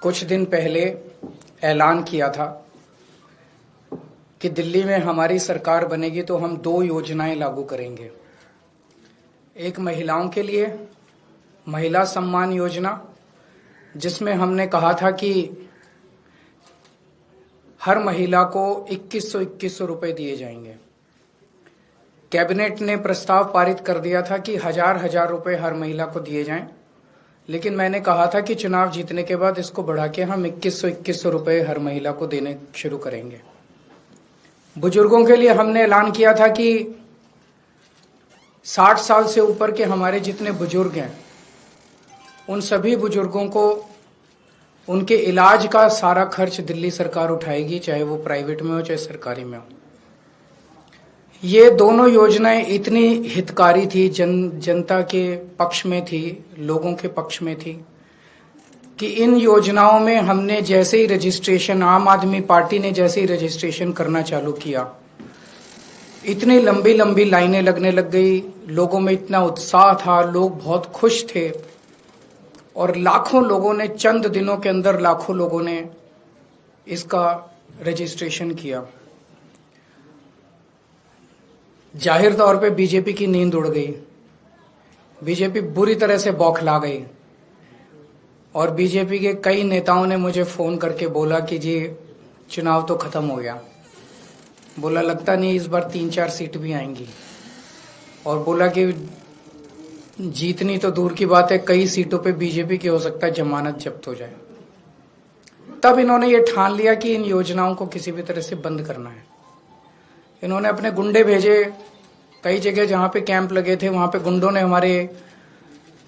कुछ दिन पहले ऐलान किया था कि दिल्ली में हमारी सरकार बनेगी तो हम 2 योजनाएं लागू करेंगे। एक महिलाओं के लिए महिला सम्मान योजना, जिसमें हमने कहा था कि हर महिला को 2100 रुपए दिए जाएंगे। कैबिनेट ने प्रस्ताव पारित कर दिया था कि हजार रुपए हर महिला को दिए जाएं, लेकिन मैंने कहा था कि चुनाव जीतने के बाद इसको बढ़ा के हम 2100 रुपए हर महिला को देने शुरू करेंगे। बुजुर्गों के लिए हमने ऐलान किया था कि 60 साल से ऊपर के हमारे जितने बुजुर्ग हैं, उन सभी बुजुर्गों को उनके इलाज का सारा खर्च दिल्ली सरकार उठाएगी, चाहे वो प्राइवेट में हो चाहे सरकारी में हो। ये दोनों योजनाएं इतनी हितकारी थी, जनता के पक्ष में थी, लोगों के पक्ष में थी कि इन योजनाओं में हमने जैसे ही रजिस्ट्रेशन, आम आदमी पार्टी ने जैसे ही रजिस्ट्रेशन करना चालू किया, इतनी लंबी लंबी लाइनें लगने लग गई। लोगों में इतना उत्साह था, लोग बहुत खुश थे और लाखों लोगों ने, चंद दिनों के अंदर लाखों लोगों ने इसका रजिस्ट्रेशन किया। जाहिर तौर पे बीजेपी की नींद उड़ गई, बीजेपी बुरी तरह से बौखला गई और बीजेपी के कई नेताओं ने मुझे फोन करके बोला कि जी चुनाव तो खत्म हो गया। बोला लगता नहीं इस बार 3-4 सीट भी आएंगी, और बोला कि जीतनी तो दूर की बात है, कई सीटों पे बीजेपी की हो सकता है जमानत जब्त हो जाए। तब इन्होंने ये ठान लिया कि इन योजनाओं को किसी भी तरह से बंद करना है। इन्होंने अपने गुंडे भेजे, कई जगह जहां पे कैंप लगे थे वहां पे गुंडों ने हमारे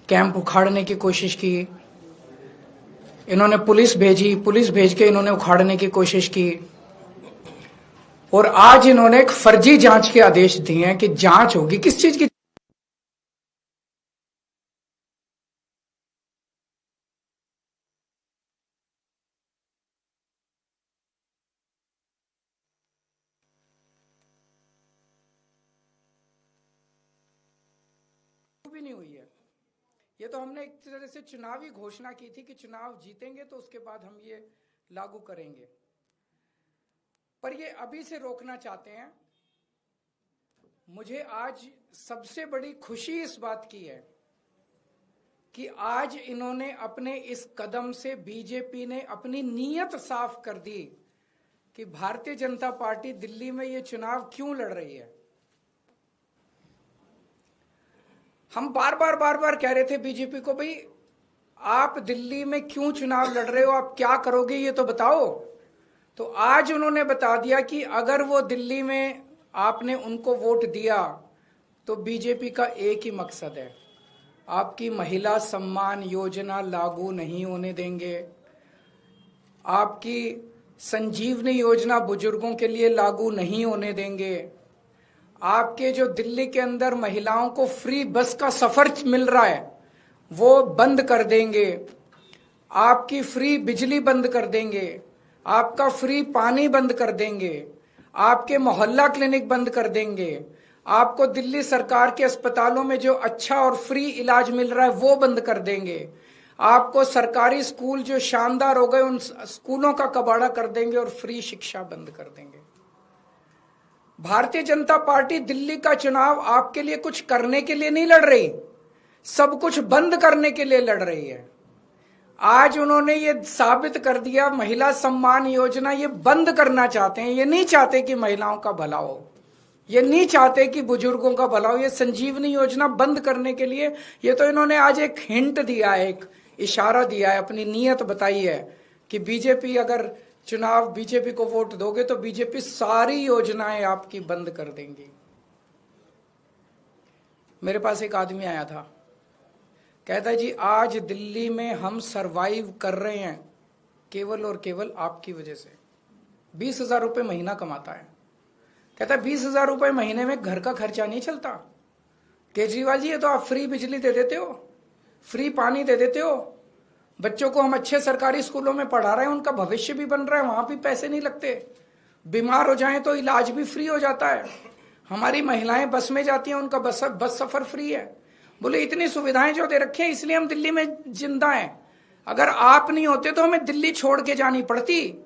कैंप उखाड़ने की कोशिश की। इन्होंने पुलिस भेजी, पुलिस भेज के इन्होंने उखाड़ने की कोशिश की। और आज इन्होंने एक फर्जी जांच के आदेश दिए हैं कि जांच होगी। किस चीज की? भी नहीं हुई है। ये तो हमने एक तरह से चुनावी घोषणा की थी कि चुनाव जीतेंगे तो उसके बाद हम ये लागू करेंगे, पर ये अभी से रोकना चाहते हैं। मुझे आज सबसे बड़ी खुशी इस बात की है कि आज इन्होंने अपने इस कदम से, बीजेपी ने अपनी नीयत साफ कर दी कि भारतीय जनता पार्टी दिल्ली में ये चुनाव क्यों लड़ रही है। हम बार बार कह रहे थे बीजेपी को, भाई आप दिल्ली में क्यों चुनाव लड़ रहे हो, आप क्या करोगे ये तो बताओ। तो आज उन्होंने बता दिया कि अगर वो दिल्ली में आपने उनको वोट दिया तो बीजेपी का एक ही मकसद है, आपकी महिला सम्मान योजना लागू नहीं होने देंगे, आपकी संजीवनी योजना बुजुर्गों के लिए लागू नहीं होने देंगे, आपके जो दिल्ली के अंदर महिलाओं को फ्री बस का सफर मिल रहा है वो बंद कर देंगे, आपकी फ्री बिजली बंद कर देंगे, आपका फ्री पानी बंद कर देंगे, आपके मोहल्ला क्लिनिक बंद कर देंगे, आपको दिल्ली सरकार के अस्पतालों में जो अच्छा और फ्री इलाज मिल रहा है वो बंद कर देंगे, आपको सरकारी स्कूल जो शानदार हो गए उन स्कूलों का कबाड़ा कर देंगे और फ्री शिक्षा बंद कर देंगे। भारतीय जनता पार्टी दिल्ली का चुनाव आपके लिए कुछ करने के लिए नहीं लड़ रही, सब कुछ बंद करने के लिए लड़ रही है। आज उन्होंने ये साबित कर दिया, महिला सम्मान योजना ये बंद करना चाहते हैं। ये नहीं चाहते कि महिलाओं का भला हो, ये नहीं चाहते कि बुजुर्गों का भला हो। ये संजीवनी योजना बंद करने के लिए ये तो इन्होंने आज एक हिंट दिया है, एक इशारा दिया है, अपनी नीयत बताई है कि बीजेपी, अगर चुनाव बीजेपी को वोट दोगे तो बीजेपी सारी योजनाएं आपकी बंद कर देंगी। मेरे पास एक आदमी आया था, कहता है जी आज दिल्ली में हम सरवाइव कर रहे हैं केवल और केवल आपकी वजह से। 20,000 रुपए महीना कमाता है, कहता है 20,000 रुपए महीने में घर का खर्चा नहीं चलता। केजरीवाल जी ये तो आप फ्री बिजली दे देते हो, फ्री पानी दे देते हो, बच्चों को हम अच्छे सरकारी स्कूलों में पढ़ा रहे हैं, उनका भविष्य भी बन रहा है, वहां भी पैसे नहीं लगते, बीमार हो जाएं तो इलाज भी फ्री हो जाता है, हमारी महिलाएं बस में जाती हैं उनका बस सफर फ्री है। बोले इतनी सुविधाएं जो दे रखे हैं इसलिए हम दिल्ली में जिंदा हैं। अगर आप नहीं होते तो हमें दिल्ली छोड़ के जानी पड़ती।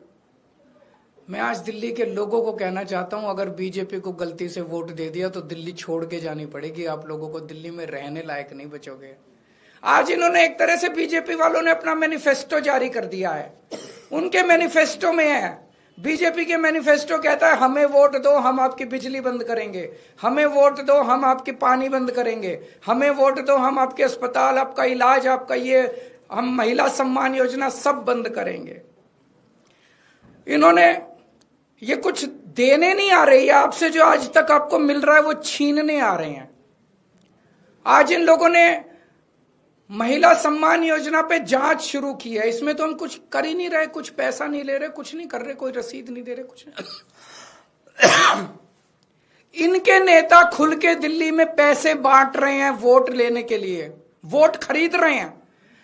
मैं आज दिल्ली के लोगों को कहना चाहता हूं, अगर बीजेपी को गलती से वोट दे दिया तो दिल्ली छोड़ के जानी पड़ेगी। आप लोगों को दिल्ली में रहने लायक नहीं बचोगे। आज इन्होंने एक तरह से, बीजेपी वालों ने अपना मैनिफेस्टो जारी कर दिया है। उनके मैनिफेस्टो में है, बीजेपी के मैनिफेस्टो कहता है हमें वोट दो हम आपकी बिजली बंद करेंगे, हमें वोट दो हम आपके पानी बंद करेंगे, हमें वोट दो हम आपके अस्पताल, आपका इलाज, आपका ये, हम महिला सम्मान योजना सब बंद करेंगे। इन्होंने ये कुछ देने नहीं आ रही है आपसे, जो आज तक आपको मिल रहा है वो छीनने आ रहे हैं। आज इन लोगों ने महिला सम्मान योजना पे जांच शुरू की है। इसमें तो हम कुछ कर ही नहीं रहे, कुछ पैसा नहीं ले रहे, कुछ नहीं कर रहे, कोई रसीद नहीं दे रहे, कुछ नहीं। इनके नेता खुल के दिल्ली में पैसे बांट रहे हैं वोट लेने के लिए, वोट खरीद रहे हैं।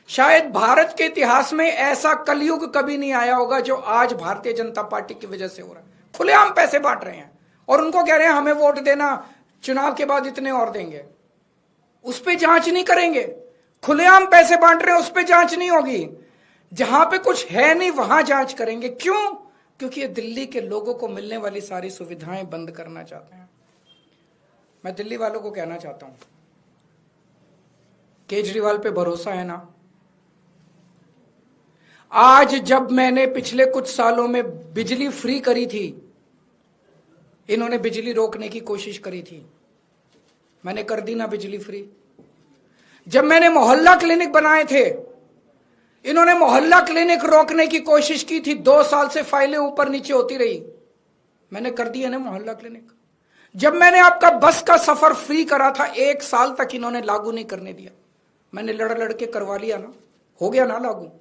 शायद भारत के इतिहास में ऐसा कलयुग कभी नहीं आया होगा जो आज भारतीय जनता पार्टी की वजह से हो रहा है। खुलेआम पैसे बांट रहे हैं और उनको कह रहे हैं हमें वोट देना, चुनाव के बाद इतने और देंगे। उस पर जांच नहीं करेंगे। खुलेआम पैसे बांट रहे हैं, उस पर जांच नहीं होगी। जहां पे कुछ है नहीं वहां जांच करेंगे। क्यों? क्योंकि ये दिल्ली के लोगों को मिलने वाली सारी सुविधाएं बंद करना चाहते हैं। मैं दिल्ली वालों को कहना चाहता हूं, केजरीवाल पे भरोसा है ना? आज जब मैंने पिछले कुछ सालों में बिजली फ्री करी थी, इन्होंने बिजली रोकने की कोशिश करी थी, मैंने कर दी ना बिजली फ्री। जब मैंने मोहल्ला क्लिनिक बनाए थे, इन्होंने मोहल्ला क्लिनिक रोकने की कोशिश की थी। 2 साल से फाइलें ऊपर नीचे होती रही, मैंने कर दिया ना मोहल्ला क्लिनिक। जब मैंने आपका बस का सफर फ्री करा था, 1 साल तक इन्होंने लागू नहीं करने दिया, मैंने लड़ के करवा लिया ना, हो गया ना लागू।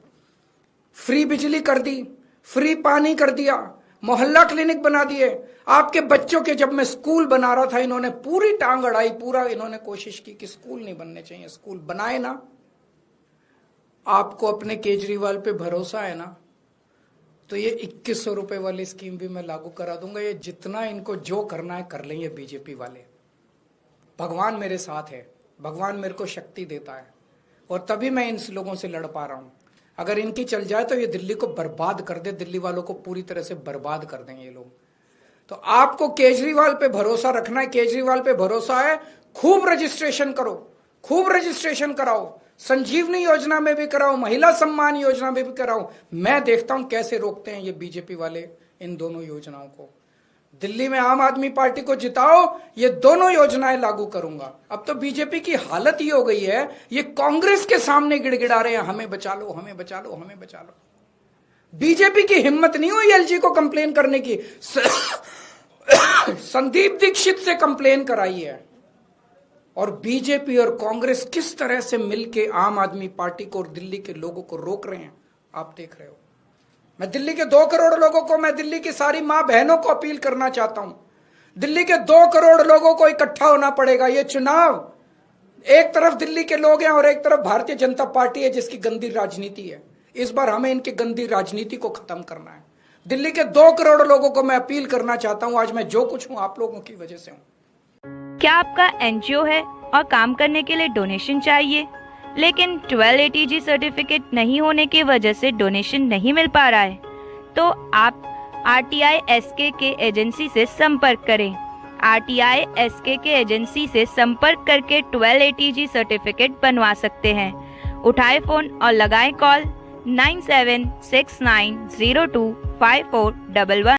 फ्री बिजली कर दी, फ्री पानी कर दिया, मोहल्ला क्लिनिक बना दिए। आपके बच्चों के जब मैं स्कूल बना रहा था, इन्होंने पूरी टांग अड़ाई, पूरा इन्होंने कोशिश की कि स्कूल नहीं बनने चाहिए, स्कूल बनाए ना। आपको अपने केजरीवाल पे भरोसा है ना, तो ये 2100 रुपए वाली स्कीम भी मैं लागू करा दूंगा। ये जितना इनको जो करना है कर लेंगे बीजेपी वाले। भगवान मेरे साथ है, भगवान मेरे को शक्ति देता है और तभी मैं इन लोगों से लड़ पा रहा हूं। अगर इनकी चल जाए तो ये दिल्ली को बर्बाद कर दे, दिल्ली वालों को पूरी तरह से बर्बाद कर देंगे ये लोग। तो आपको केजरीवाल पे भरोसा रखना है, केजरीवाल पे भरोसा है, खूब रजिस्ट्रेशन करो, खूब रजिस्ट्रेशन कराओ, संजीवनी योजना में भी कराओ, महिला सम्मान योजना में भी कराओ। मैं देखता हूं कैसे रोकते हैं ये बीजेपी वाले इन दोनों योजनाओं को। दिल्ली में आम आदमी पार्टी को जिताओ, ये दोनों योजनाएं लागू करूंगा। अब तो बीजेपी की हालत ये हो गई है, ये कांग्रेस के सामने गिड़गिड़ा रहे हैं, हमें बचा लो, हमें बचा लो, हमें बचा लो। बीजेपी की हिम्मत नहीं हुई एलजी को कंप्लेन करने की। संदीप दीक्षित से कंप्लेन कराई है। और बीजेपी और कांग्रेस किस तरह से मिलकर आम आदमी पार्टी को और दिल्ली के लोगों को रोक रहे हैं, आप देख रहे हो। मैं दिल्ली के 2 करोड़ लोगों को, मैं दिल्ली की सारी मां बहनों को अपील करना चाहता हूं, दिल्ली के 2 करोड़ लोगों को इकट्ठा होना पड़ेगा। ये चुनाव, एक तरफ दिल्ली के लोग हैं और एक तरफ भारतीय जनता पार्टी है जिसकी गंदी राजनीति है। इस बार हमें इनकी गंदी राजनीति को खत्म करना है। दिल्ली के 2 करोड़ लोगों को मैं अपील करना चाहता हूं। आज मैं जो कुछ हूं आप लोगों की वजह से हूं। क्या आपका एनजीओ है और काम करने के लिए डोनेशन चाहिए, लेकिन 12 ATG सर्टिफिकेट नहीं होने की वजह से डोनेशन नहीं मिल पा रहा है? तो आप RTI SKK एजेंसी से संपर्क करें। RTI SKK एजेंसी से संपर्क करके 12 ATG सर्टिफिकेट बनवा सकते हैं। उठाए फोन और लगाएं कॉल 9769025411।